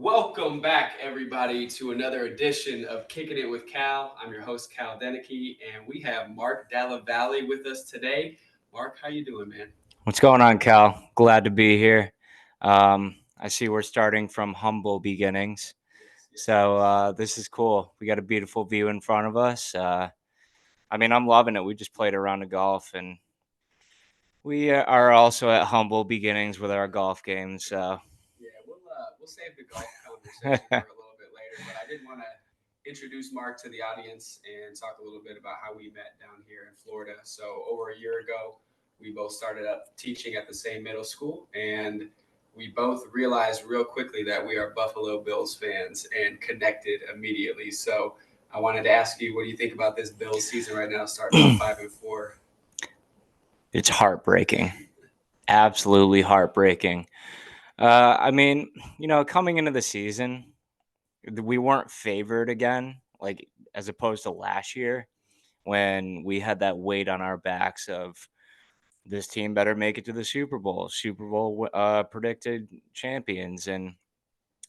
Welcome back, everybody, to another edition of Kicking It with Cal. I'm your host, Cal Denicky, and we have Mark DallaValle with us today. Mark, how you doing, man? What's going on, Cal? Glad to be here. I see we're starting from humble beginnings. Yes, yes, So yes. this is cool. We got a beautiful view in front of us. I'm loving it. We just played a round of golf, and we are also at humble beginnings with our golf games. So Yeah, we'll save the golf conversation for a little bit later, but I did want to introduce Mark to the audience and talk a little bit about how we met down here in Florida. So over a year ago, we both started up teaching at the same middle school, and we both realized real quickly that we are Buffalo Bills fans and connected immediately. So I wanted to ask you, what do you think about this Bills season right now, starting off 5-4? it's heartbreaking. Absolutely heartbreaking. Coming into the season, we weren't favored again, like as opposed to last year when we had that weight on our backs of this team better make it to the Super Bowl. Super Bowl predicted champions, and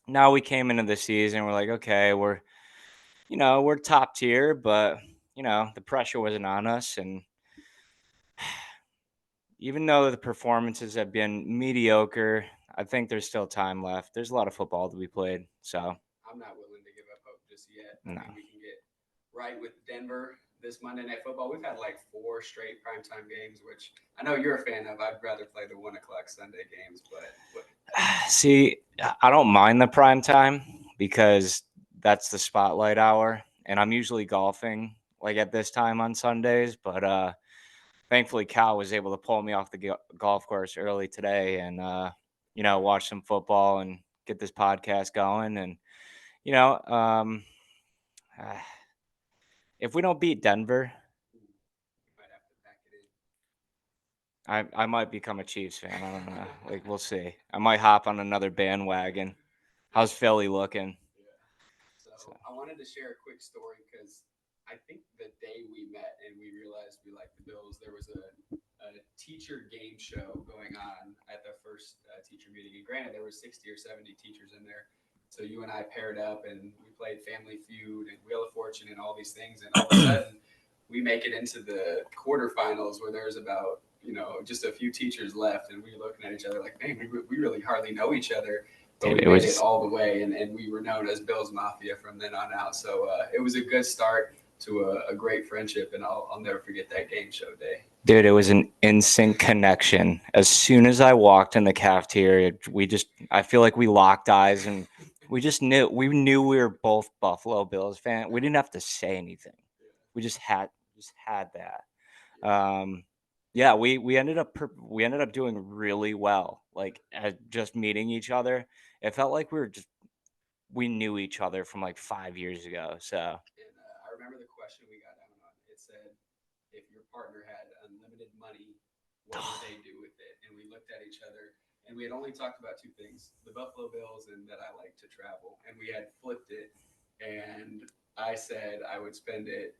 now we came into the season. We're like, okay, we're top tier, but the pressure wasn't on us, and even though the performances have been mediocre, I think there's still time left. There's a lot of football to be played, so I'm not willing to give up hope just yet. I no. think we can get right with Denver this Monday Night Football. We've had like four straight primetime games, which I know you're a fan of. I'd rather play the 1 o'clock Sunday games, but See, I don't mind the prime time because that's the spotlight hour, and I'm usually golfing like at this time on Sundays. But thankfully, Cal was able to pull me off the golf course early today, and watch some football and get this podcast going. And you know, um, uh, if we don't beat Denver, you might have to pack it in. I might become a Chiefs fan. I don't know. Like we'll see. I might hop on another bandwagon. How's Philly looking? Yeah. So. So I wanted to share a quick story because I think the day we met and we realized we liked the Bills, there was a teacher game show going on at the first teacher meeting. And granted, there were 60 or 70 teachers in there. So you and I paired up and we played Family Feud and Wheel of Fortune and all these things. And all of a sudden, we make it into the quarterfinals where there's about just a few teachers left, and we were looking at each other like, man, we really hardly know each other, but Dude, we it made it was all the way, and we were known as Bills Mafia from then on out. So it was a good start to a great friendship, and I'll never forget that game show day. Dude, it was an instant connection. As soon as I walked in the cafeteria, I feel like we locked eyes and we knew we were both Buffalo Bills fans. We didn't have to say anything. We just had that. Yeah, we ended up doing really well. Like just meeting each other, it felt like we knew each other from like 5 years ago. So And I remember the question we got down on. It said, if your partner had unlimited money, what would they do with it? And we looked at each other, and we had only talked about two things: the Buffalo Bills and that I like to travel. And we had flipped it, and I said I would spend it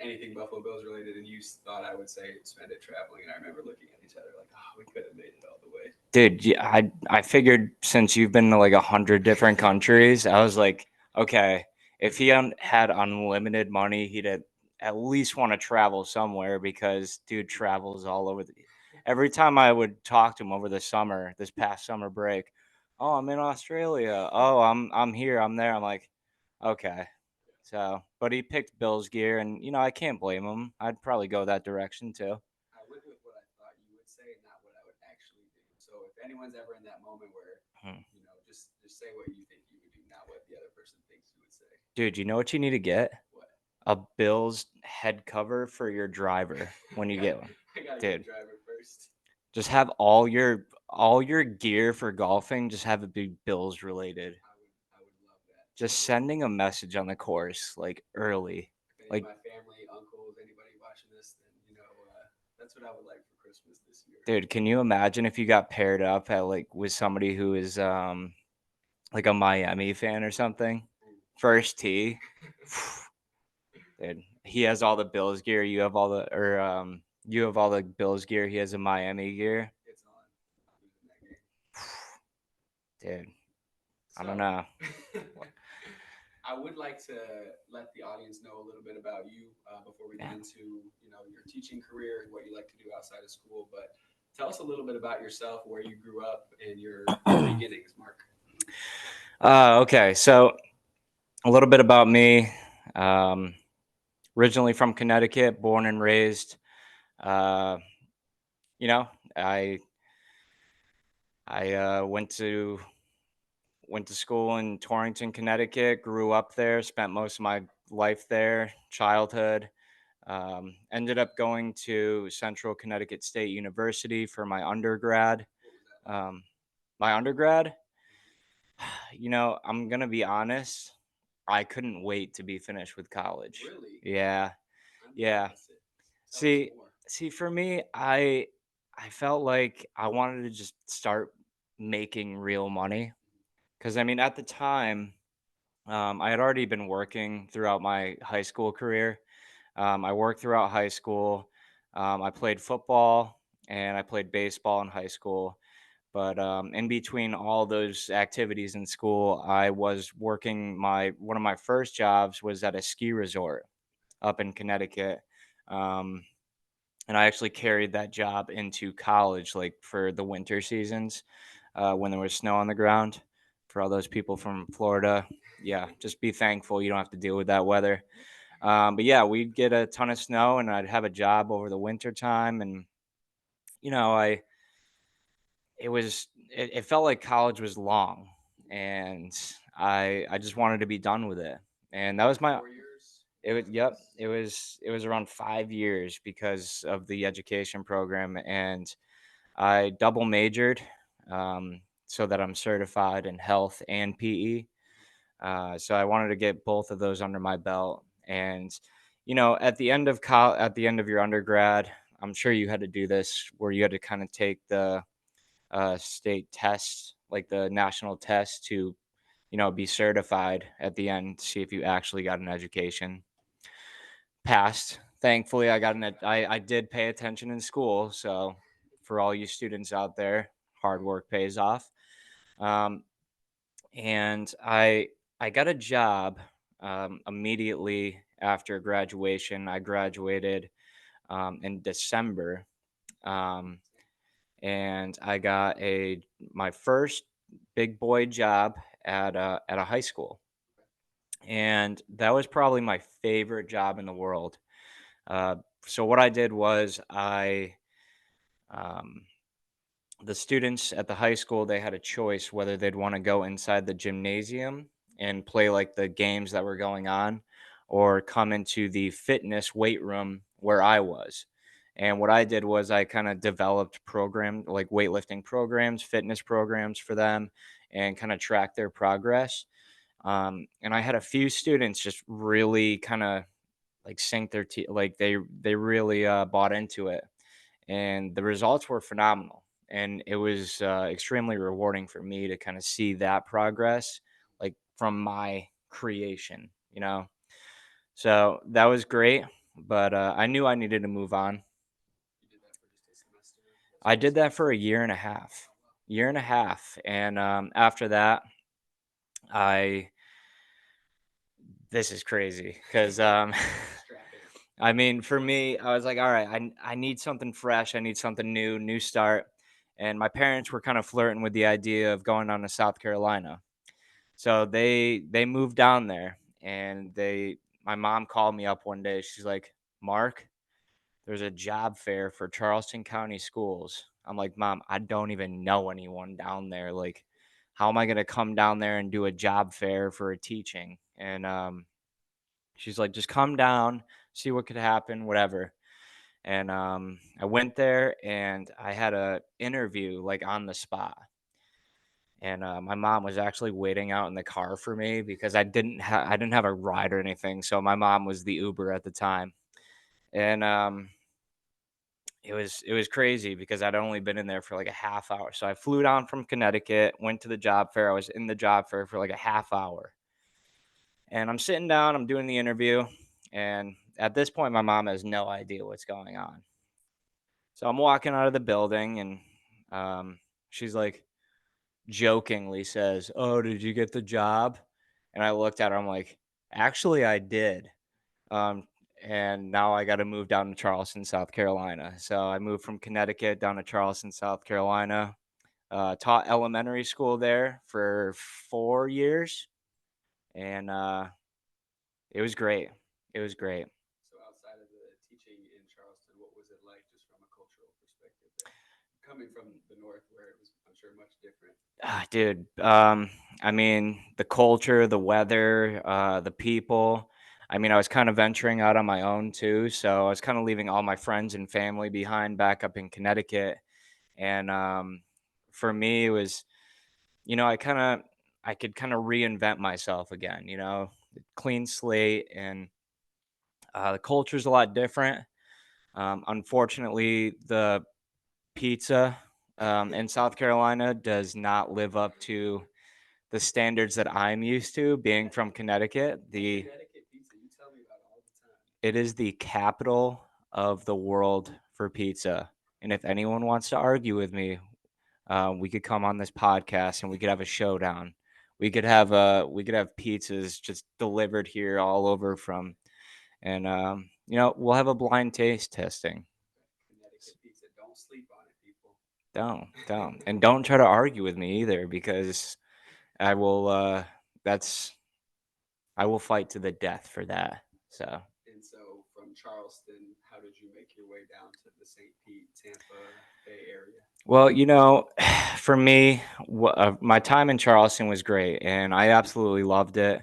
anything Buffalo Bills related, and you thought I would say spend it traveling. And I remember looking at each other like, oh, we could have made it all the way. dude, yeah, I figured since you've been to like 100 different countries, I was like, okay, if he had unlimited money, he'd at least want to travel somewhere because dude travels all over. Every time I would talk to him over the summer, this past summer break, oh, I'm in Australia. Oh, I'm here. I'm there. I'm like, okay. So, but he picked Bills gear, and I can't blame him. I'd probably go that direction too. I went with what I thought you would say, not what I would actually do. So if anyone's ever in that moment where Hmm. just say what you think you would do, not what the other person thinks you would say. Dude, you know what you need to get? What? A Bills head cover for your driver when I you got get one. I gotta get a Dude, driver first. just have all your gear for golfing just have it be Bills related. I would love that. Just sending a message on the course like early. If any of Like, my family, uncles, anybody watching this, then that's what I would like for Christmas this year. dude, can you imagine if you got paired up at like with somebody who is like a Miami fan or something? Ooh. First tee. Dude, he has all the Bills gear, you have all the Bills gear, he has a Miami gear. It's on. I'm losing that game. Dude. I don't So know. I would like to let the audience know a little bit about you before we get Yeah. into your teaching career and what you like to do outside of school. But tell us a little bit about yourself, where you grew up, and your beginnings, Mark. Okay. So a little bit about me. Um, Originally from Connecticut, born and raised. Uh, you know, I I went to school in Torrington, Connecticut. Grew up there. Spent most of my life there. Childhood. Ended up going to Central Connecticut State University for my undergrad. What was that like? Um, my undergrad, I'm gonna be honest. I couldn't wait to be finished with college. Really? Yeah, I'm the yeah. opposite. Tell us See, more. for me, I felt like I wanted to just start making real money because I mean, at the time, I had already been working throughout my high school career. I worked throughout high school. I played football and I played baseball in high school. But in between all those activities in school, I was working. My One of my first jobs was at a ski resort up in Connecticut, um, and I actually carried that job into college, like for the winter seasons when there was snow on the ground. For all those people from Florida, yeah, just be thankful you don't have to deal with that weather. But yeah, we'd get a ton of snow, and I'd have a job over the winter time, and I it felt like college was long, and I just wanted to be done with it, and that was Like my 4 years, it more was or yep less. it was around 5 years because of the education program, and I double majored so that I'm certified in health and PE. So I wanted to get both of those under my belt. And at the end of your undergrad, I'm sure you had to do this where you had to kind of take the state test, like the national test, to be certified at the end, see if you actually got an education. Passed. Thankfully, I got I did pay attention in school. So for all you students out there, hard work pays off. Um, and I got a job immediately after graduation. I graduated in December, um, and I got a my first big boy job at a high school, and that was probably my favorite job in the world. So what I did was um, the students at the high school, they had a choice whether they'd want to go inside the gymnasium and play like the games that were going on, or come into the fitness weight room where I was. And what I did was I kind of developed like weightlifting programs, fitness programs for them, and kind of track their progress. And I had a few students just really kind of like sink their teeth, like they really bought into it, and the results were phenomenal. And it was extremely rewarding for me to kind of see that progress, like from my creation, So that was great, but I knew I needed to move on. You did that for just a semester, just I one did that for semester. a year and a half, Oh wow. and after that, I this is crazy because Strap in. I mean, for me, I was like, all right, I need something fresh. I need something new, new start. And my parents were kind of flirting with the idea of going down to South Carolina. So they moved down there, and my mom called me up one day. She's like, "Mark, there's a job fair for Charleston County schools." I'm like, "Mom, I don't even know anyone down there. Like, how am I going to come down there and do a job fair for a teaching?" And she's like, "Just come down, see what could happen, whatever." And I went there and I had a interview like on the spot. And my mom was actually waiting out in the car for me because I didn't have a ride or anything. So my mom was the Uber at the time, and it was crazy because I'd only been in there for like a half hour. So I flew down from Connecticut, went to the job fair. I was in the job fair for like a half hour, and I'm sitting down, I'm doing the interview, and at this point, my mom has no idea what's going on. So I'm walking out of the building, and she's like, jokingly says, "Oh, did you get the job?" And I looked at her, I'm like, "Actually, I did." Um, and now I got to move down to Charleston, South Carolina. So I moved from Connecticut down to Charleston, South Carolina. Taught elementary school there for 4 years, and it was great. It was great. So outside of the teaching in Charleston, what was it like just from a cultural perspective there? Coming from the north where it was, I'm sure, much different. Dude, I mean, the culture, the weather, the people. I mean, I was kind of venturing out on my own too, so I was kind of leaving all my friends and family behind back up in Connecticut. And for me, it was, I could kind of reinvent myself again. Clean slate, and the culture's a lot different. Unfortunately, the pizza in South Carolina does not live up to the standards that I'm used to being from Connecticut. That Connecticut pizza, you tell me about all the time. It is the capital of the world for pizza. And if anyone wants to argue with me, we could come on this podcast and we could have a showdown. We could have pizzas just delivered here all over from, and we'll have a blind taste testing. Connecticut pizza. Don't sleep on it, people. Don't, and don't try to argue with me either, because I will. That's I will fight to the death for that. So. And so from Charleston, how did you make your way down to the St. Pete, Tampa Bay area? Well, for me, my time in Charleston was great, and I absolutely loved it.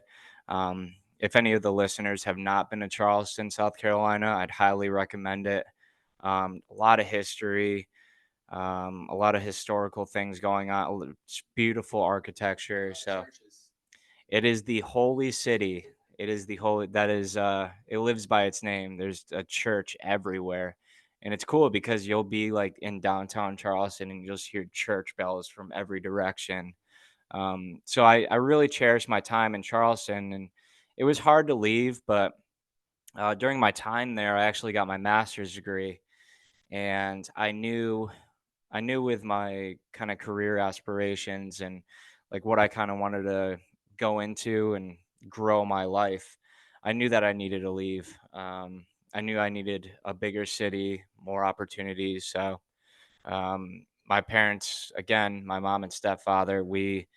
If any of the listeners have not been to Charleston, South Carolina, I'd highly recommend it. A lot of history, a lot of historical things going on, beautiful architecture. So Churches. it is the holy city. It is the holy that is it lives by its name. There's a church everywhere. And it's cool because you'll be like in downtown Charleston and you'll just hear church bells from every direction. So I really cherish my time in Charleston, and it was hard to leave, but during my time there, I actually got my master's degree, and I knew with my kind of career aspirations and like what I kind of wanted to go into and grow my life, I knew that I needed to leave. I knew I needed a bigger city, more opportunities. So my parents, again, my mom and stepfather, we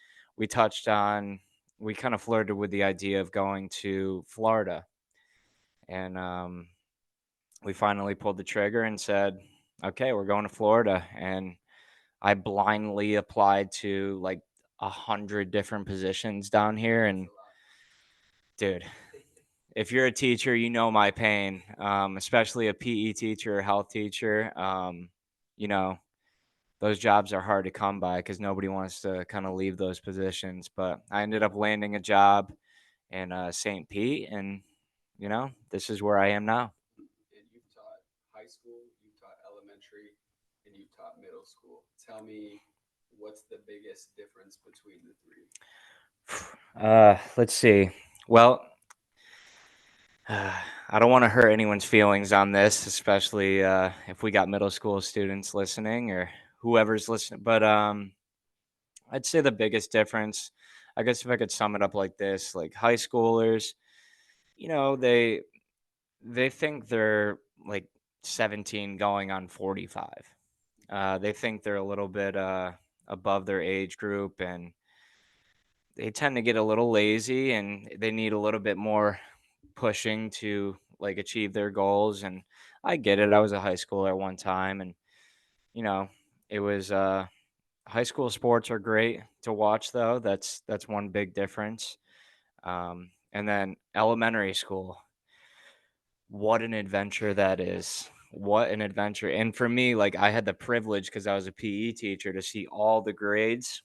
touched on, we kind of flirted with the idea of going to Florida, and we finally pulled the trigger and said, "Okay, we're going to Florida." And I blindly applied to like 100 different positions down here. That's And a lot. dude, if you're a teacher, you know my pain, especially a PE teacher or health teacher. You know, those jobs are hard to come by because nobody wants to kind of leave those positions. But I ended up landing a job in St. Pete, and this is where I am now. And you've taught high school, you've taught elementary, and you've taught middle school. Tell me, what's the biggest difference between the three? Let's see. Well, I don't want to hurt anyone's feelings on this, especially if we got middle school students listening or whoever's listening. But I'd say the biggest difference, I guess, if I could sum it up like this, like high schoolers, you know, they they think they're like 17 going on 45. They think they're a little bit above their age group, and they tend to get a little lazy, and they need a little bit more pushing to like achieve their goals. And I get it. I was a high schooler at one time, and you know, it was high school sports are great to watch though. That's one big difference. And then elementary school, what an adventure that is. What an adventure. And for me, like I had the privilege because I was a PE teacher to see all the grades,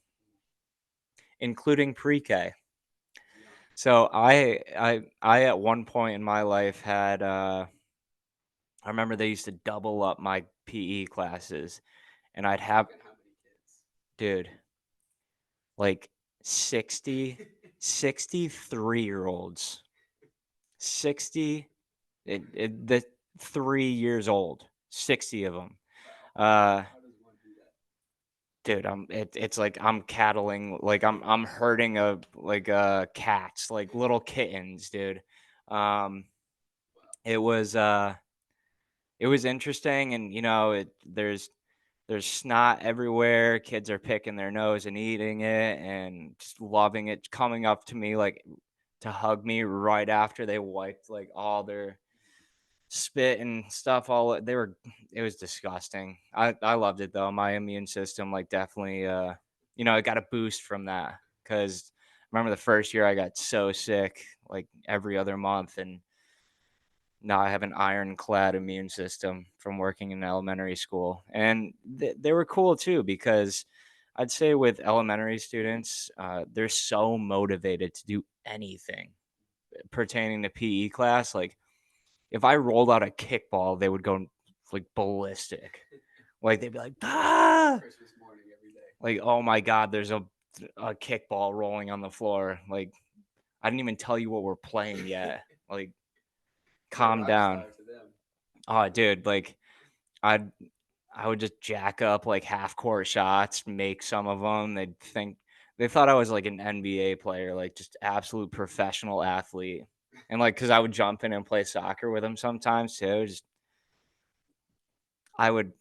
including pre-K. Yeah. So I at one point in my life had I remember they used to double up my PE classes, and I'd We're have, talking how many kids? dude, like 60, 63 year olds, 60, the 3 years old, 60 of them. Wow. Uh, How does one do that? dude, it's like I'm cattling, like I'm herding a like cats, like little kittens, dude. Um, it was it was interesting, and there's snot everywhere. Kids are picking their nose and eating it and just loving it, coming up to me like to hug me right after they wiped like all their spit and stuff all they were it was disgusting. I loved it though. My immune system like definitely it got a boost from that cuz remember the first year I got so sick like every other month, and now I have an ironclad immune system from working in elementary school. And they were cool too because I'd say with elementary students, they're so motivated to do anything pertaining to PE class. Like if I rolled out a kickball, they would go like ballistic. Like they'd be like, ah, Christmas morning every day. like oh my god, there's a kickball rolling on the floor. Like I didn't even tell you what we're playing yet. Like You're a calm rock down. star to them. Oh, dude, like I'd I would just jack up like half court shots, make some of them. They thought I was like an NBA player, like just absolute professional athlete. And like, cause I would jump in and play soccer with them sometimes too. Just I would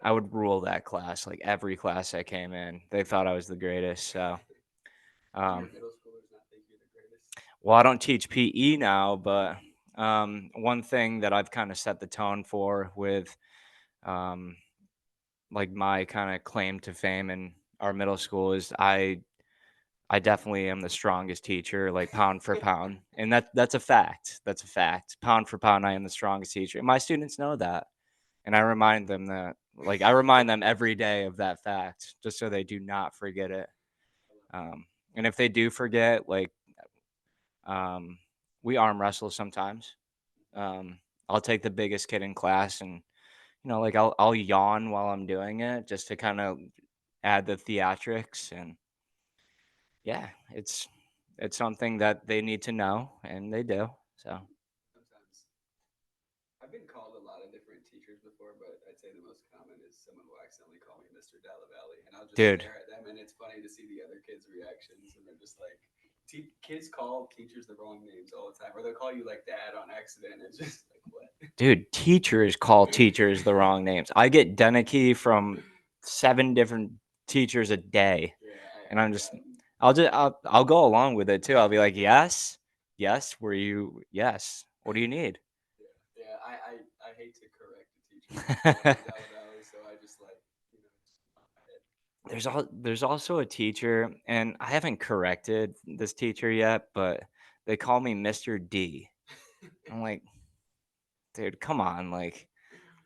I would rule that class, like every class I came in. They thought I was the greatest. So, Do your um, middle schoolers not think you're the greatest? well, I don't teach PE now, but one thing that I've kind of set the tone for with um, like my kind of claim to fame in our middle school is I definitely am the strongest teacher, like pound for pound, and that's a fact. That's a fact. Pound for pound, I am the strongest teacher. And my students know that, and I remind them that. Like I remind them every day of that fact, just so they do not forget it. Um, and if they do forget, like um, we arm wrestle sometimes. Um, I'll take the biggest kid in class, and like I'll yawn while I'm doing it, just to kind of add the theatrics. And yeah, it's something that they need to know, and they do. So, Sometimes I've been called a lot of different teachers before, but I'd say the most common is someone will accidentally call me Mr. DallaValle, and I'll just dude, stare at them, and it's funny to see the other kids' reactions, and they're just like, kids call teachers the wrong names all the time, or they'll call you like dad on accident. It's just like what? teachers call teachers the wrong names. I get Denicky from 7 different teachers a day, Yeah, and I've I'm just, gotten I'll go along with it too. I'll be like, yes, yes, were you, yes. What do you need? yeah, yeah. I hate to correct a teacher when they call me DallaValle, so I just like just nod my head. There's also a teacher, and I haven't corrected this teacher yet, but they call me Mr. D. I'm like, dude, come on, like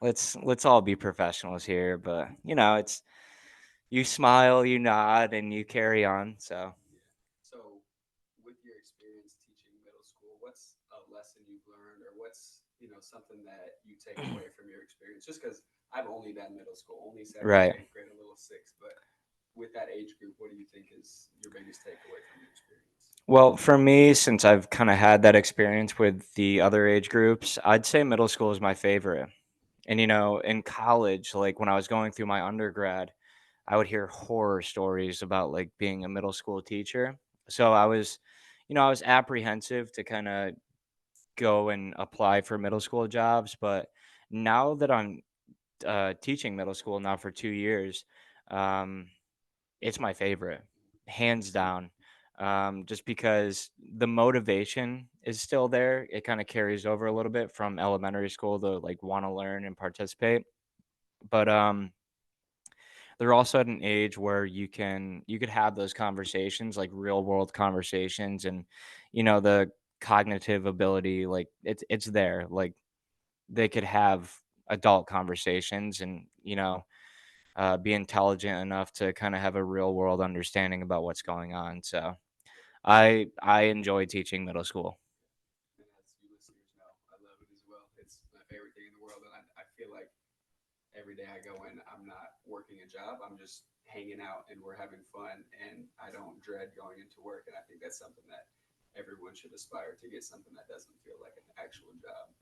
let's all be professionals here. But it's you smile, you nod, and you carry on. So Yeah. So, with your experience teaching middle school, what's a lesson you've learned, or what's something that you take away from your experience? Just because I've only done middle school, only seventh right. and eighth grade, a little sixth, but with that age group, what do you think is your biggest takeaway from your experience? Well, for me, since I've kind of had that experience with the other age groups, I'd say middle school is my favorite. And in college, like when I was going through my undergrad, I would hear horror stories about like being a middle school teacher. So I was apprehensive to kind of go and apply for middle school jobs. But now that I'm teaching middle school now for 2 years, um, it's my favorite, hands down. Just because the motivation is still there. It kind of carries over a little bit from elementary school to like want to learn and participate. But they're also at an age where you could have those conversations, like real world conversations, and the cognitive ability, like it's there. Like they could have adult conversations, and be intelligent enough to kind of have a real world understanding about what's going on. So I enjoy teaching middle school. And as you listeners know, I love it as well. It's my favorite thing in the world, and I feel like every day I go in, I'm not working a job. I'm just hanging out and we're having fun, and I don't dread going into work. And I think that's something that everyone should aspire to get, something that doesn't feel like an actual job.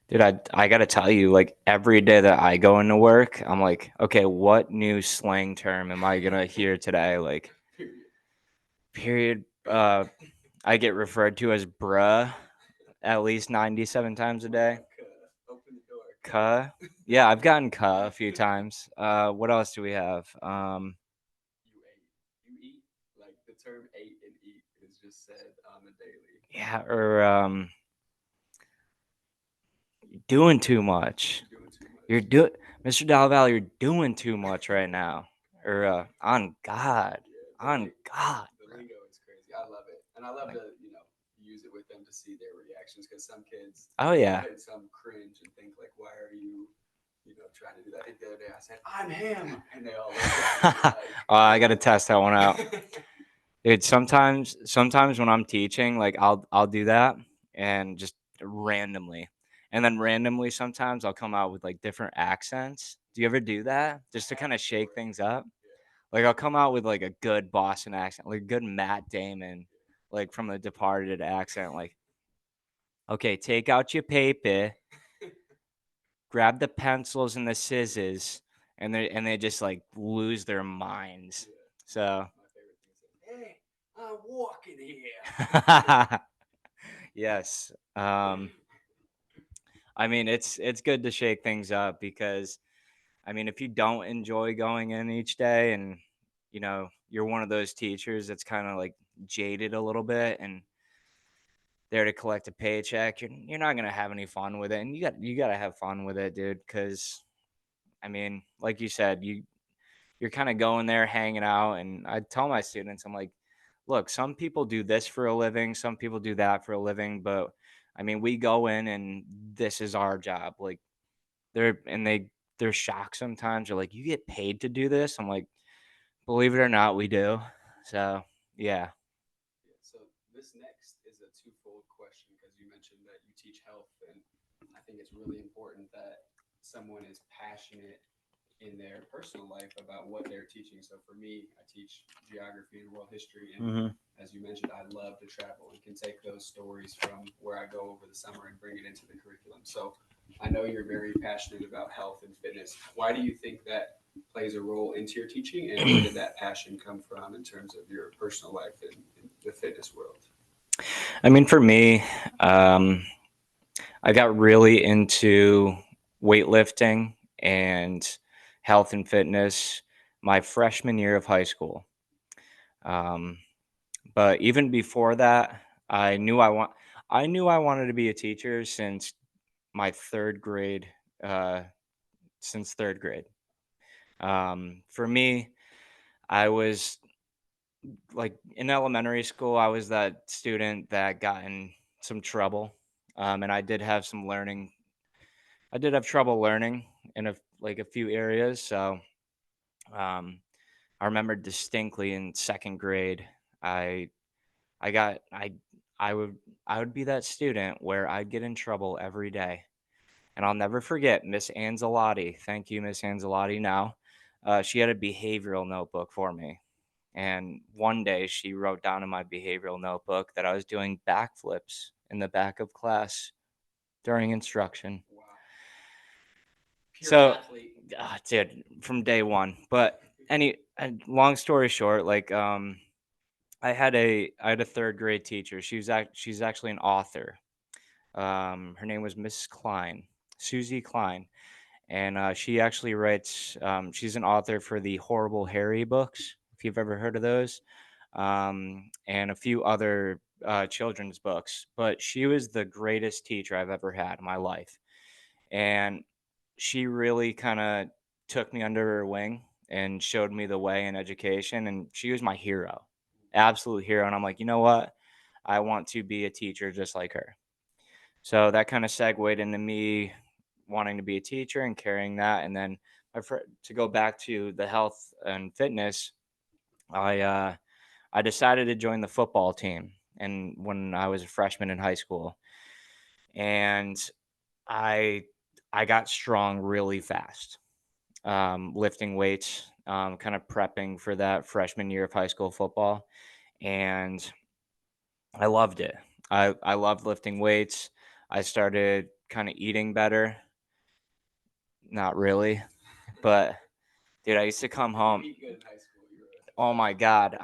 Dude, I gotta tell you, like every day that I go into work, I'm like, okay, what new slang term am I gonna hear today? Like, Period. period. I get referred to as bruh at least 97 times a day. Open the door. Cuh. Yeah, I've gotten cuh a few times. What else do we have? You ate. You eat. Like the term ate and eat is just said on the daily. Yeah, or doing too much. You're doing too You're much. do Mr. DallaValle, you're doing too much right now. Or on God. Yeah, On God, the bro. lingo is crazy. I love it, and I love Like, to use it with them to see their reactions because some kids oh love yeah. it, and some cringe and think like, "Why are you, trying to do that?" I think the other day I said, "I'm him," and they all looked at me Oh, like, I gotta test that one out. Dude, sometimes when I'm teaching, like I'll do that and just randomly. And then randomly sometimes I'll come out with like different accents. Do you ever do that? Just to kind of shake things up? Like I'll come out with like a good Boston accent, like a good Matt Damon, like from The Departed accent, like, okay, take out your paper, grab the pencils and the scissors, and they just like lose their minds. Yeah, So my favorite thing is, "Hey, I'm walking here." yes. I mean, it's good to shake things up because I mean, if you don't enjoy going in each day and you're one of those teachers that's kind of like jaded a little bit and there to collect a paycheck, you're not gonna have any fun with it, and you gotta have fun with it, dude. Because I mean, like you said, you're kind of going there, hanging out, and I tell my students, I'm like, look, some people do this for a living, some people do that for a living, but I mean, we go in and this is our job. Like they're shocked sometimes. They're like, "You get paid to do this?" I'm like, "Believe it or not, we do." So yeah. Yeah, so this next is a twofold question because you mentioned that you teach health, and I think it's really important that someone is passionate in their personal life about what they're teaching. So for me, I teach geography and world history, and Hmm. as you mentioned, I love to travel and can take those stories from where I go over the summer and bring it into the curriculum. So I know you're very passionate about health and fitness. Why do you think that plays a role into your teaching, and where did that passion come from in terms of your personal life in the fitness world? I mean, for me, um, I got really into weightlifting and health and fitness my freshman year of high school. Um, but even before that, I knew I wanted to be a teacher my third grade. Uh, since third grade. For me, I was like in elementary school, I was that student that got in some trouble. And I did have some learning. I did have trouble learning in a few areas. So um, I remember distinctly in second grade, I I got I would I would be that student where I'd get in trouble every day. And I'll never forget Miss Anzalotti. Thank you, Miss Anzalotti. Now, she had a behavioral notebook for me. And one day she wrote down in my behavioral notebook that I was doing backflips in the back of class during instruction. Wow, pure So, athlete. dude, from day one. But long story short, like, I had a third grade teacher. She's actually an author. Her name was Miss Klein, Susie Klein, and she actually writes. She's an author for the Horrible Harry books, if you've ever heard of those, and a few other children's books. But she was the greatest teacher I've ever had in my life, and she really kind of took me under her wing and showed me the way in education. And she was my hero, absolute hero. And I'm like, you know what? I want to be a teacher just like her. So that kind of segued into me wanting to be a teacher and carrying that. And then to go back to the health and fitness, I uh, I decided to join the football team. And when I was a freshman in high school, and I I got strong really fast, lifting weights, kind of prepping for that freshman year of high school football, and I loved it. I loved lifting weights. I started kind of eating better. Not really, but dude, I used to come You home. eat good in high school. You're a Oh my special. God.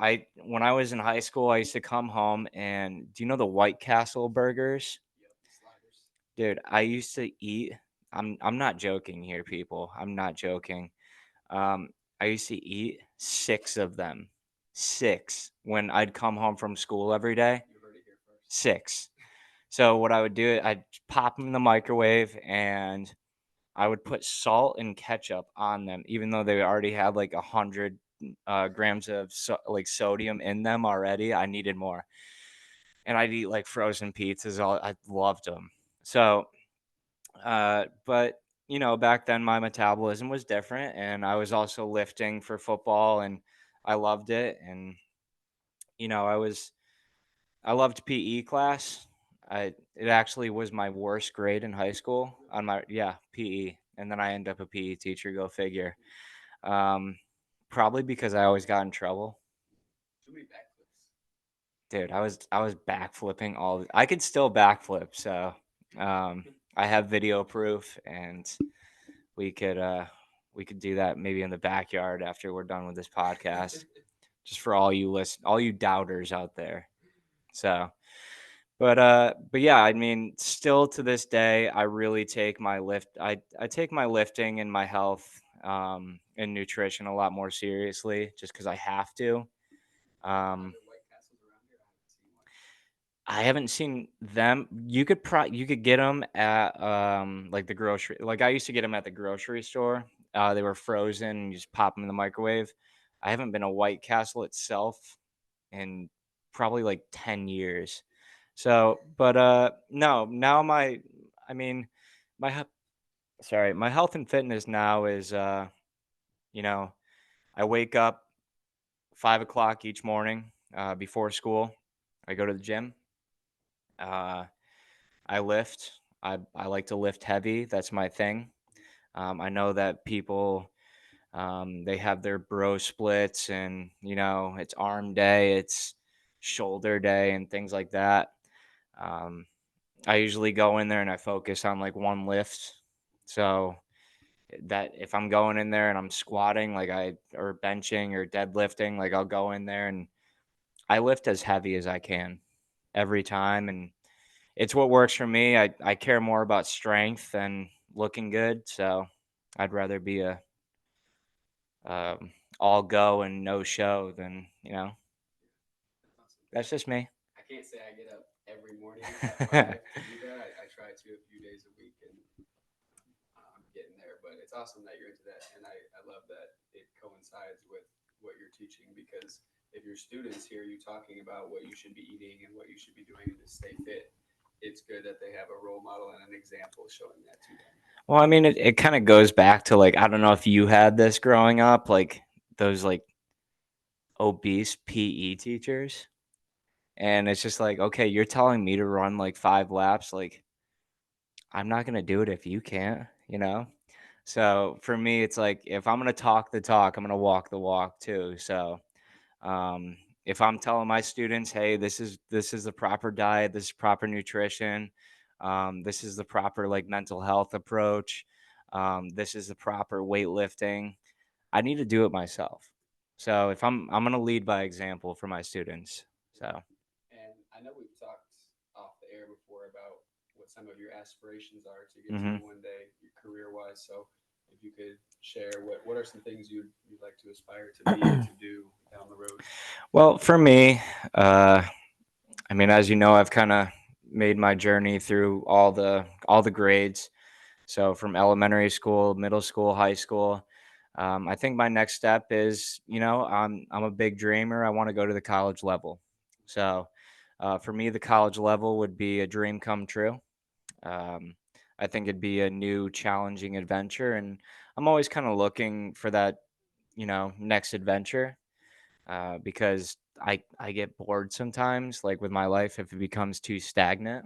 When I was in high school, I used to come home and do you know the White Castle burgers? Yep, sliders. Dude, I used to eat. I'm not joking here, people. I'm not joking. Um, I used to eat 6 of them. 6 when I'd come home from school every day. You heard it here first. 6. So what I would do, I'd pop them in the microwave and I would put salt and ketchup on them, even though they already had like 100 grams of like sodium in them already. I needed more, and I'd eat like frozen pizzas. All I loved them. So, but back then my metabolism was different, and I was also lifting for football, and I loved it. And I loved PE class. It actually was my worst grade in high school on my PE, and then I ended up a PE teacher. Go figure. Um, Probably because I always got in trouble. Too many backflips. Dude, I was backflipping I could still backflip, so um, I have video proof, and we could uh we could do that maybe in the backyard after we're done with this podcast, just for all you doubters out there. So, but yeah, I mean, still to this day, I really take I take my lifting and my health and nutrition a lot more seriously, just because I have to. Are Um, there White Castles around here? I haven't seen one. I haven't seen them. You could get them at like the grocery. Like I used to get them at the grocery store. They were frozen. You just pop them in the microwave. I haven't been a White Castle itself in probably like 10 years. So, but no, now I mean, my my health and fitness now is you know, I wake up 5 o'clock each morning before school. I go to the gym. Uh, I lift. I like to lift heavy. That's my thing. I know that people they have their bro splits, and it's arm day, it's shoulder day, and things like that. Um, I usually go in there and I focus on like one lift. So that if I'm going in there and I'm squatting, or benching or deadlifting, like I'll go in there and I lift as heavy as I can every time. And it's what works for me. I care more about strength than looking good. So I'd rather be a all go and no show than, That's awesome. that's just me. I can't say I get up every morning at 5 to do that. I try to a few days a week, and I'm getting there. But it's awesome that you're into that, and I love that it coincides with what you're teaching, because if your students hear you talking about what you should be eating and what you should be doing to stay fit, it's good that they have a role model and an example showing that to them. Well, I mean, it kind of goes back to like, I don't know if you had this growing up, like those like obese PE teachers. And it's just like, okay, you're telling me to run like 5 laps. Like, I'm not going to do it if you can't? So for me, it's like, if I'm going to talk the talk, I'm going to walk the walk too. So, um, if I'm telling my students, hey, this is the proper diet, this is proper nutrition, this is the proper like mental health approach, this is the proper weightlifting, I need to do it myself. So if I'm gonna lead by example for my students. So And I know we've talked off the air before about what some of your aspirations are to get to hmm one day, your career wise. So if you could share what are some things you'd like to aspire to be or to do down the road? well, for me, uh, I mean, as you know, I've kind of made my journey through all the grades. So from elementary school, middle school, high school. I think my next step is, I'm a big dreamer. I want to go to the college level. So for me, the college level would be a dream come true. Um, I think it'd be a new, challenging adventure, and I'm always kind of looking for that, next adventure because I get bored sometimes, like with my life, if it becomes too stagnant.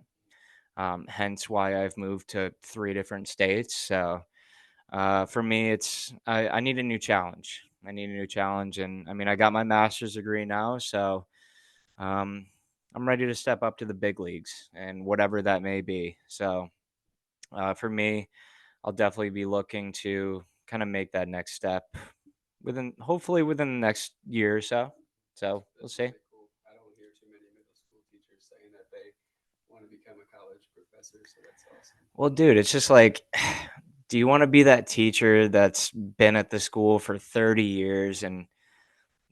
Hence why I've moved to 3 different states. So for me, I need a new challenge. I need a new challenge, and I mean, I got my master's degree now, so um, I'm ready to step up to the big leagues and whatever that may be. So For me, I'll definitely be looking to kind of make that next step hopefully within the next year or so. So we'll That's see. really cool. I don't hear too many middle school teachers saying that they want to become a college professor, so that's awesome. Well, dude, it's just like, do you want to be that teacher that's been at the school for 30 years and,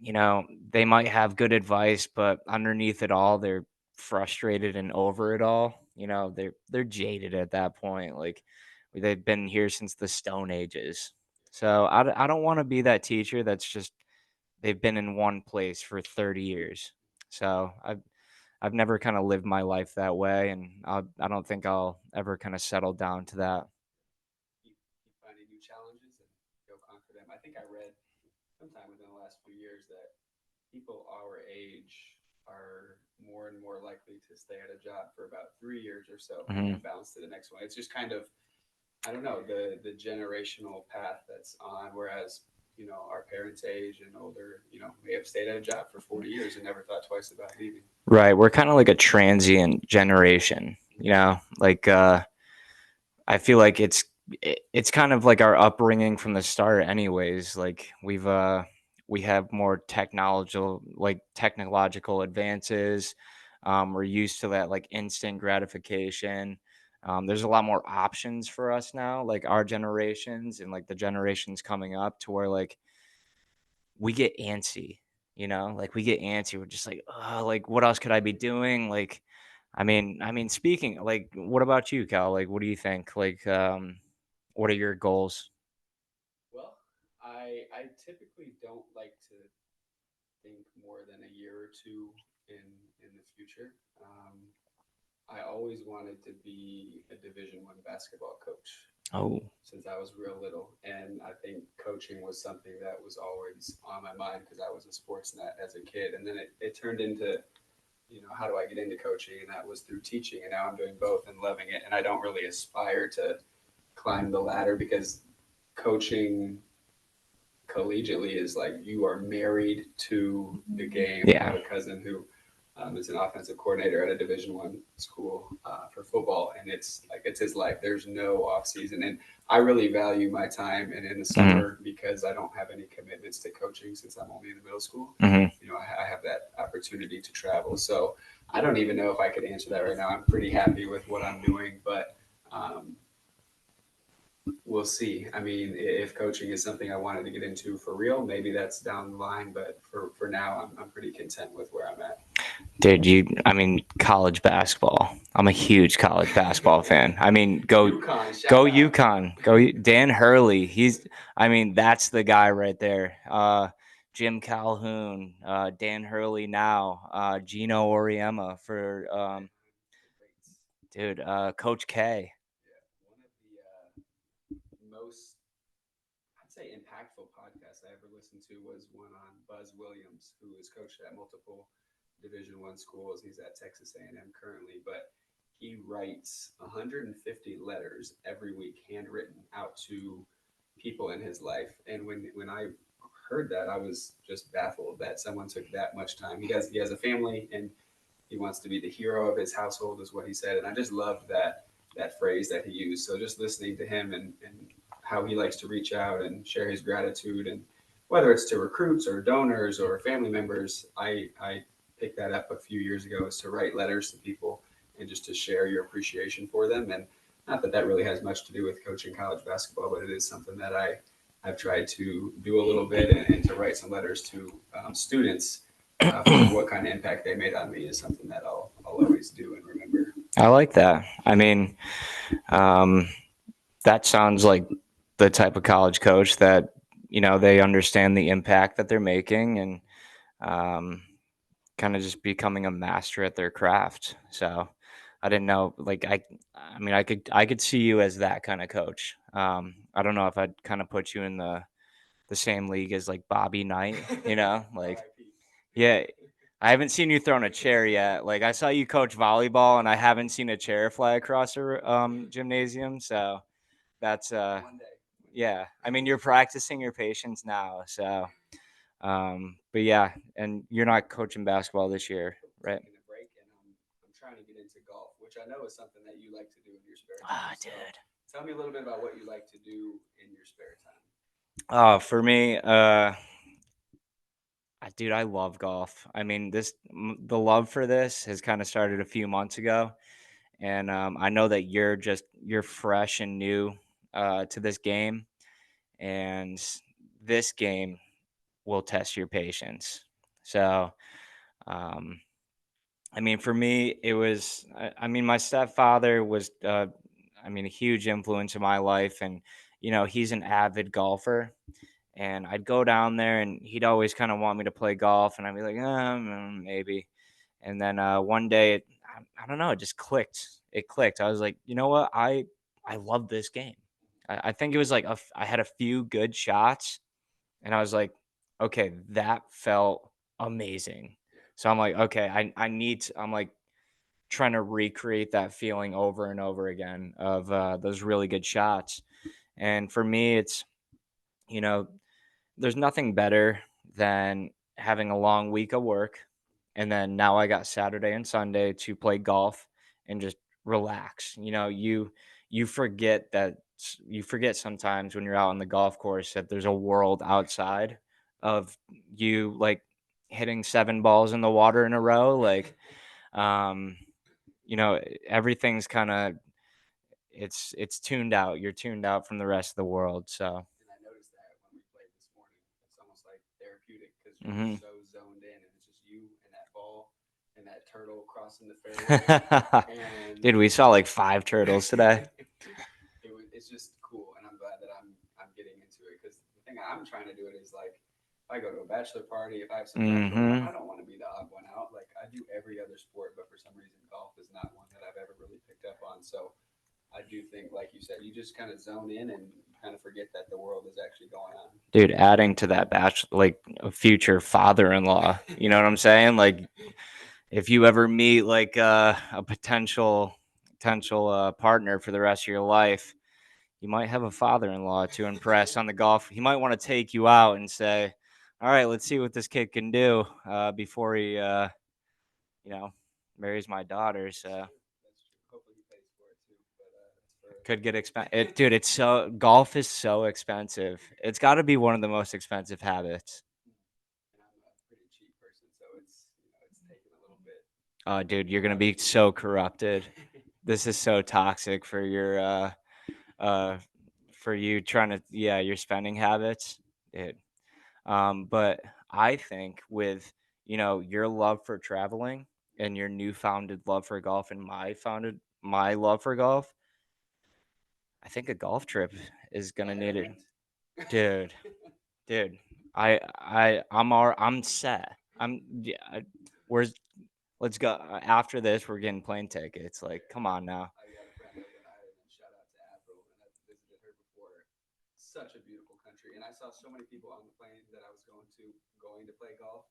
you know, they might have good advice, but underneath it all, they're frustrated and over it all. You know, they're jaded at that point. Like they've been here since the Stone Ages. So I don't want to be that teacher that's just they've been in one place for 30 years. So I've never kind of lived my life that way, and I don't think I'll ever kind of settle down to that. Keep finding new challenges and go conquer them. I think I read sometime within the last few years that people our age are more and more likely to stay at a job for about 3 years or so and Hmm. then bounce to the next one. It's just kind of, I don't know, the generational path that's on. Whereas, our parents' age and older, may have stayed at a job for 40 years and never thought twice about leaving. Right, we're kind of like a transient generation, you know, like I feel like it's kind of like our upbringing from the start anyways. Like we have more technological advances. We're used to that like instant gratification. There's a lot more options for us now, like our generations and like the generations coming up to where like we get antsy, you know, like we get antsy. We're just like, oh, like what else could I be doing? Like, I mean, speaking like, what about you, Cal? Like, what do you think? Like, what are your goals? Well, I typically don't like to think more than a year or two in the future. I always wanted to be a Division 1 basketball coach Oh, since I was real little, and I think coaching was something that was always on my mind because I was a sports nut as a kid, and then it turned into, how do I get into coaching, and that was through teaching, and now I'm doing both and loving it, and I don't really aspire to climb the ladder because coaching collegiately is like you are married to the game. I yeah. have a cousin who is an offensive coordinator at a Division 1 school for football, and it's like it's his life. There's no off season, and I really value my time. And in the Hmm. summer, because I don't have any commitments to coaching since I'm only in the middle school, Hmm. I have that opportunity to travel. So I don't even know if I could answer that right now. I'm pretty happy with what I'm doing, but um, we'll see. I mean, if coaching is something I wanted to get into for real, maybe that's down the line. But for now, I'm pretty content with where I'm at. Dude, I mean, college basketball. I'm a huge college basketball fan. I mean, UConn, go shout out. UConn, Dan Hurley. I mean, that's the guy right there. Jim Calhoun, Dan Hurley now, Gino Oriema for, The greats. dude, Coach K. Yeah, one of the most, I'd say, impactful podcasts I ever listened to was one on Buzz Williams, who has coached at multiple Division 1 schools. He's at Texas A&M currently, but he writes 150 letters every week, handwritten, out to people in his life. And when I heard that, I was just baffled that someone took that much time. He has a family, and he wants to be the hero of his household, is what he said. And I just loved that phrase that he used. So just listening to him and how he likes to reach out and share his gratitude, and whether it's to recruits or donors or family members, I picked that up a few years ago, is to write letters to people and just to share your appreciation for them. And not that that really has much to do with coaching college basketball, but it is something that I've tried to do a little bit, and to write some letters to students for what kind of impact they made on me is something that I'll always do and remember. I like that. I mean, um, that sounds like the type of college coach that, they understand the impact that they're making and, um, kind of just becoming a master at their craft. So I didn't know, like, I mean, I could see you as that kind of coach. I don't know if I'd kind of put you in the same league as like Bobby Knight, like, R.I.P. yeah, I haven't seen you throwing a chair yet. Like I saw you coach volleyball and I haven't seen a chair fly across the gymnasium. So that's, One day. yeah, I mean, you're practicing your patience now. So, but yeah, and you're not coaching basketball this year, right? Taking a break, and I'm trying to get into golf, which I know is something that you like to do in your spare time. Ah, So dude. Tell me a little bit about what you like to do in your spare time. For me, dude, I love golf. I mean, the love for this has kind of started a few months ago, and I know that you're fresh and new to this game, and this game will test your patience. So, um, I mean, for me, it was. I mean, my stepfather was. I mean, a huge influence in my life, and he's an avid golfer. And I'd go down there, and he'd always kind of want me to play golf, and I'd be like, maybe. And then one day, I don't know, it just clicked. It clicked. I was like, you know what? I love this game. I think it was like I had a few good shots, and I was like, okay, that felt amazing. So I'm like, okay, I need to, I'm like trying to recreate that feeling over and over again of those really good shots. And for me, it's, you know, there's nothing better than having a long week of work, and then now I got Saturday and Sunday to play golf and just relax. You forget you forget sometimes when you're out on the golf course that there's a world outside of you, like hitting 7 balls in the water in a row. Like, um, everything's kind of it's tuned out. You're tuned out from the rest of the world. So. And I noticed that when we played this morning, it's almost like therapeutic because you're Mhm. so zoned in, and it's just you and that ball and that turtle crossing the fairway. And Dude, we saw like 5 turtles today. it's just cool, and I'm glad that I'm getting into it because the thing I'm trying to do it is like if I go to a bachelor party, if I have some friends going out, Hmm. I don't want to be the odd one out. Like I do every other sport, but for some reason golf is not one that I've ever really picked up on. So I do think, like you said, you just kind of zone in and kind of forget that the world is actually going on. Dude, adding to that batch, like a future father-in-law. You know what I'm saying? Like, if you ever meet like a potential partner for the rest of your life, you might have a father-in-law to impress on the golf. He might want to take you out and say, "All right, let's see what this kid can do before he, you know, marries my daughter." That's So true. That's true. Hopefully he pays for it too, but that's for could get another day. expensive. Dude, it's so golf is so expensive. It's got to be one of the most expensive habits. And I'm a pretty cheap person, so it's taken a little bit. Oh, dude, you're gonna But be so corrupted. This is so toxic uh for you trying to, yeah, your spending habits, dude. But I think with your love for traveling and your newfounded love for golf and my love for golf, I think a golf trip is gonna need it, Ireland. dude. Dude, I'm set. I'm yeah. Where's Let's go. After this, we're getting plane tickets. Like, come on now. I got a friend over in Ireland. Shout out to Avril, and I've visited her before. Such a beautiful country, and I saw so many people on the plane that I was going to play golf,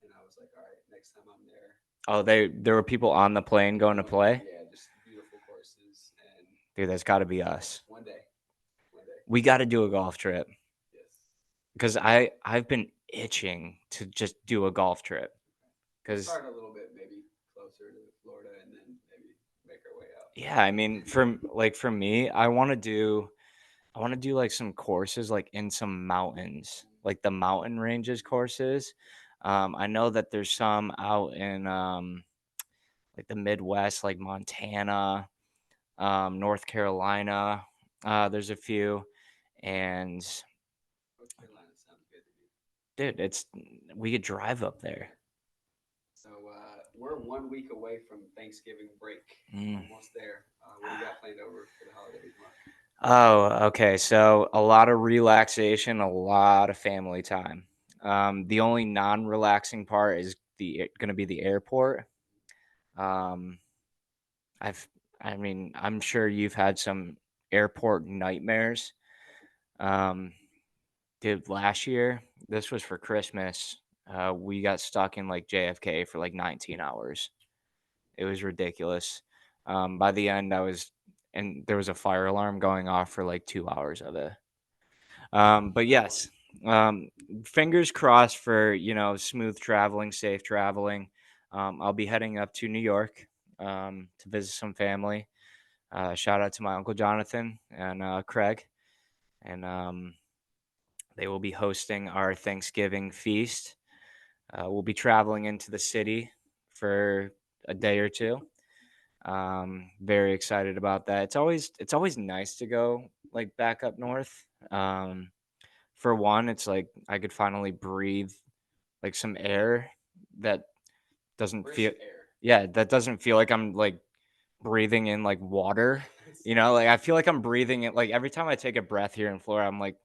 and I was like, all right, next time I'm there, Oh, there were people on the plane going to play. yeah, just beautiful courses, and Dude, that's got to be us. one day, one day, We got to do a golf trip yes. because I've been itching to just do a golf trip. Okay. We'll Because start a little bit maybe closer to Florida, and then maybe make our way out. yeah, I mean, for me, I want to do like some courses like in some mountains, like the mountain ranges courses. I know that there's some out in like the Midwest, like Montana, North Carolina. There's a few, and North Carolina sounds good to me. dude, we could drive up there. So we're 1 week away from Thanksgiving break. Mm. Almost there. What do you got planned over for the holidays, Mark? Oh, okay. So a lot of relaxation, a lot of family time. The only non-relaxing part is going to be the airport. Um, I've, I mean, I'm sure you've had some airport nightmares. Um, Dude, last year, this was for Christmas. We got stuck in like JFK for like 19 hours. It was ridiculous. By the end, and there was a fire alarm going off for like 2 hours of it. But Not fun. yes, um, fingers crossed for smooth traveling, safe traveling. I'll be heading up to New York to visit some family. Shout out to my uncle Jonathan and Craig, and they will be hosting our Thanksgiving feast. We'll be traveling into the city for a day or two. Very excited about that. It's always nice to go like back up north. For one, it's like I could finally breathe like some air that doesn't Fresh feel air. yeah, that doesn't feel like I'm like breathing in like water. You know, like I feel like I'm breathing it like every time I take a breath here in Florida, I'm like,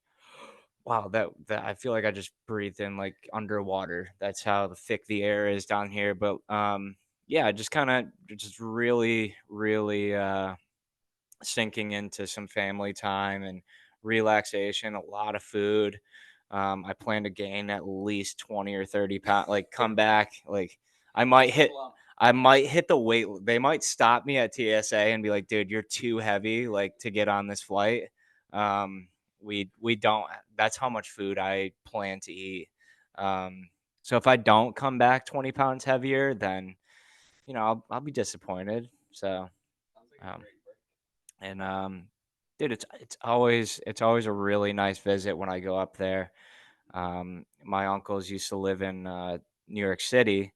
wow, that I feel like I just breathed in like underwater. That's how thick the air is down here. But yeah, just kind of just really sinking into some family time and relaxation, a lot of food. I plan to gain at least 20 or 30 pounds, like come back. Like I might hit I might hit the weight. They might stop me at TSA and be like, dude, you're too heavy like to get on this flight. Um, we don't that's how much food I plan to eat. Um, so if I don't come back 20 pounds heavier, then I'll be disappointed. So Sounds like a um great break. and dude, it's always a really nice visit when I go up there. My uncles used to live in New York City,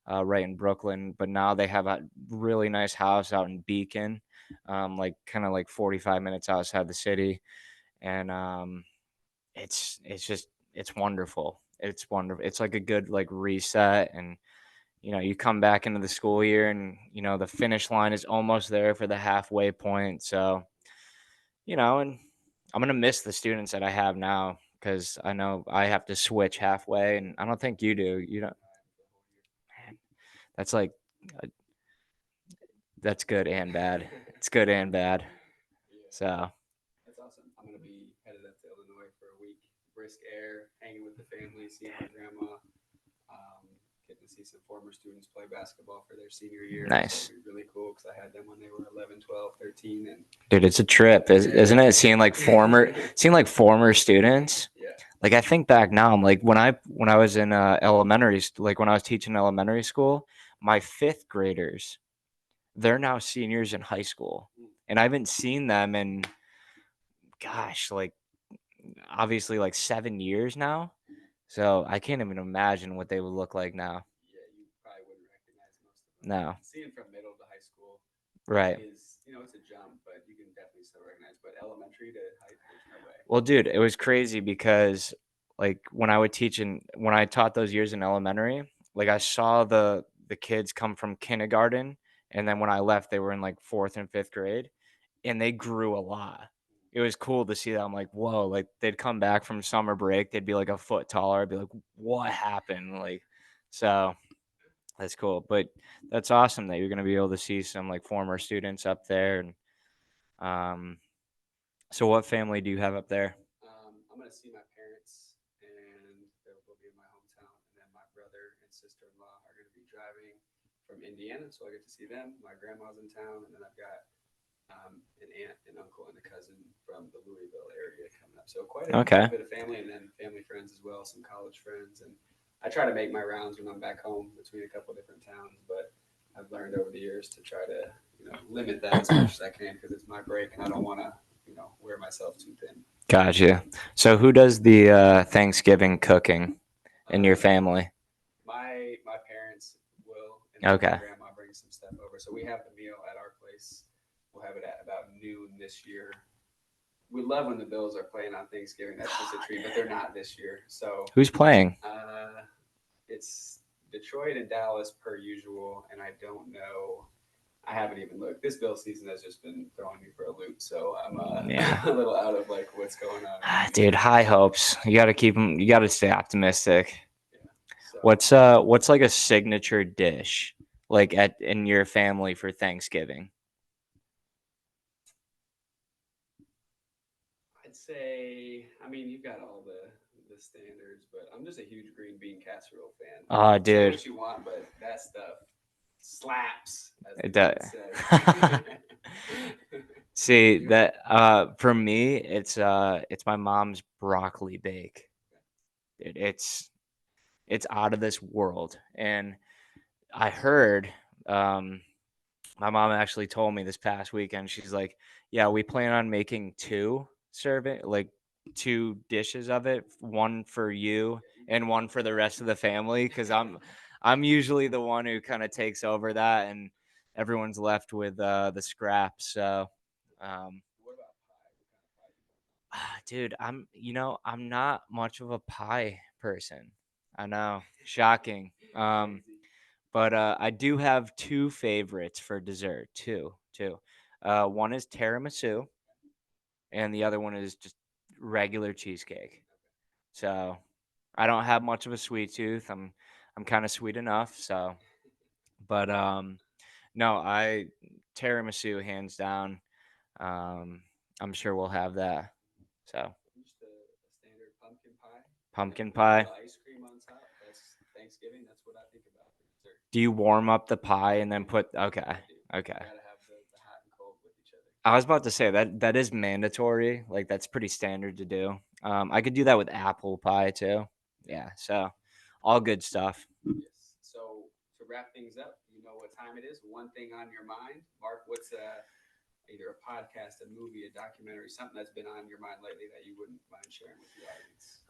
right in Brooklyn, but now they have a really nice house out in Beacon, like kind of like 45 minutes outside the city, and it's wonderful. It's wonderful. It's like a good like reset, and you come back into the school year, and the finish line is almost there for the halfway point. So and I'm gonna miss the students that I have now because I know I have to switch halfway, and I don't think you do. You don't. Man, that's like uh, that's good and bad. It's good and bad. Yeah, So that's awesome. I'm gonna be headed up to Illinois for a week, brisk air, hanging with the family, seeing my grandma, getting to see some former students play basketball for their senior year. So nice, it'll be really cool because I had them when they were 11, 12, 13, and dude. It's a trip, isn't it? Seeing like former students. yeah, Like I think back now, I'm like when I was in like when I was teaching elementary school, my fifth graders, they're now seniors in high school, and I haven't seen them in gosh, like obviously like 7 years now. So I can't even imagine what they would look like now. yeah, you probably wouldn't recognize most of them. No, Seeing from middle to high school right. is, it's a jump, but you can definitely still recognize. But elementary to height, there's no way. Well, dude, it was crazy because like when I taught those years in elementary, like I saw the kids come from kindergarten, and then when I left, they were in like fourth and fifth grade, and they grew a lot. It was cool to see that. I'm like, whoa, like they'd come back from summer break, they'd be like a foot taller. I'd be like, what happened? Like, so that's cool. But that's awesome that you're gonna be able to see some like former students up there. And um, so what family do you have up there? I'm gonna see my parents, and they'll be in my hometown, and then my brother and sister-in-law are gonna be driving from Indiana, so I get to see them. My grandma's in town, and then I've got an aunt, an uncle, and a cousin from the Louisville area coming up. So quite a Okay. bit of family, and then family friends as well, some college friends, and I try to make my rounds when I'm back home between a couple different towns, but I've learned over the years to try to limit that as much as I can because it's my break, and I don't want to wear myself too thin. Gotcha. So who does the Thanksgiving cooking in your Uh, family? my parents will, and then my Okay. grandma brings some stuff over. So we have the meal at our place. We'll have it at about noon this year. We love when the Bills are playing on Thanksgiving. That's just a treat, but they're not this year. So Who's playing? it's Detroit and Dallas per usual, and I don't know. I haven't even looked. This Bill season has just been throwing me for a loop, so I'm Yeah. a little out of like what's going on in the Dude, news. high hopes. You got to keep them. You got to stay optimistic. Yeah. So What's like a signature dish like at in your family for Thanksgiving? I'd say, I mean, you've got all the standards, but I'm just a huge green bean casserole fan. Oh, Say dude. what you want, but that stuff slaps, as the It does. kids say. See that for me it's my mom's broccoli bake. Dude, it's out of this world. And I heard um My mom actually told me this past weekend, she's like, "Yeah, we plan on making 2 serving like, 2 dishes of it, one for you and one for the rest of the family, because I'm usually the one who kinda takes over that, and everyone's left with, the scraps, so, um What about pie? What kind of pie do you like? dude, I'm not much of a pie person. I know, shocking, Crazy. but, I do have 2 favorites for dessert, 2. One is tiramisu, and the other one is just regular cheesecake. So, I don't have much of a sweet tooth. I'm kinda sweet enough, so but, no, I tiramisu hands down. Um, I'm sure we'll have that. So, Just a standard pumpkin pie pumpkin with pie. the ice cream on top. That's Thanksgiving. That's what I think about for dessert. Do you warm up the pie I and then do. put okay, I do. You okay. gotta have the hot and cold with each other. I was about to say that is mandatory, like, that's pretty standard to do. I could do that with apple pie too. Yeah. Yeah, so all good stuff. Yes. So to wrap things up, you know what time it is. One thing on your mind, Mark. What's either a podcast, a movie, a documentary, something that's been on your mind lately that you wouldn't mind sharing with the audience?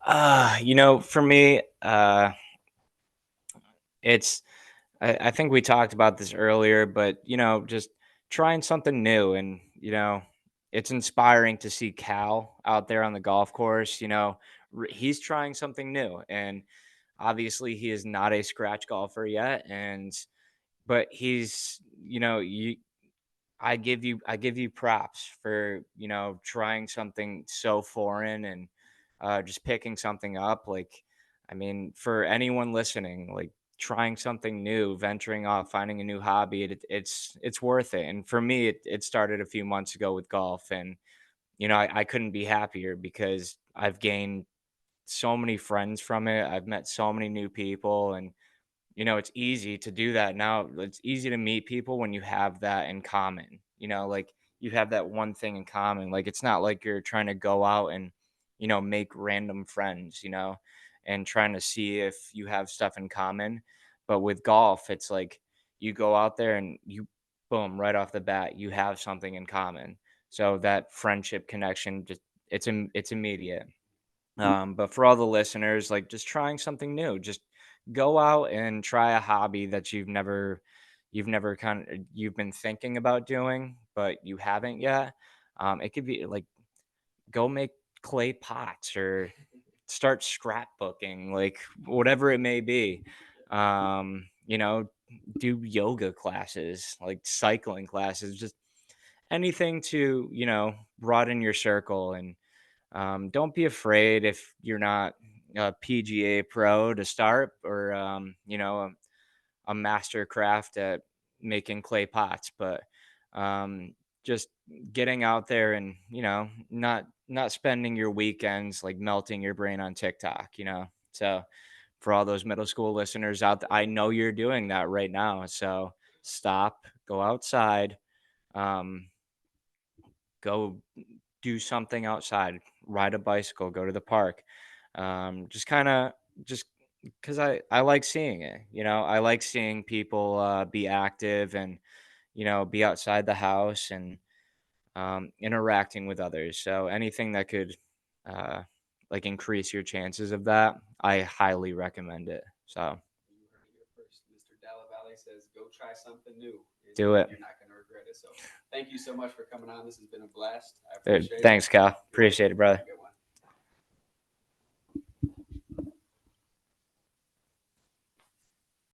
For me, it's I think we talked about this earlier, but just trying something new, and it's inspiring to see Cal out there on the golf course. He's trying something new, and obviously he is not a scratch golfer yet, and but he's you I give you props for trying something so foreign, and just picking something up. Like, I mean, for anyone listening, like, trying something new, venturing off, finding a new hobby, it's worth it. And for me, it started a few months ago with golf, and I couldn't be happier because I've gained so many friends from it. I've met so many new people, and it's easy to do that now. It's easy to meet people when you have that in common. Like, you have that one thing in common. Like, it's not like you're trying to go out and, make random friends, and trying to see if you have stuff in common. But with golf, it's like you go out there and you, boom, right off the bat, you have something in common. So that friendship connection, just it's immediate. But for all the listeners, like, just trying something new, just go out and try a hobby that you've been thinking about doing, but you haven't yet. It could be like, go make clay pots or start scrapbooking, like, whatever it may be. Um, you know, do yoga classes, like cycling classes, just anything to, broaden your circle. And don't be afraid if you're not a PGA pro to start, or a master craft at making clay pots, but um, just getting out there and not spending your weekends like melting your brain on TikTok. So for all those middle school listeners out there, I know you're doing that right now. So stop, go outside, um, go do something outside, ride a bicycle, go to the park. Just kind of just because I like seeing it. I like seeing people be active and be outside the house and interacting with others. So anything that could uh, like increase your chances of that, I highly recommend it. So You heard it here first. Mr. DallaValle says, "Go try something new, do and it. you're not going to regret it." So, thank you so much for coming on. This has been a blast. I appreciate it. Thanks, Kyle. You're welcome. Appreciate it, brother. Have a good one.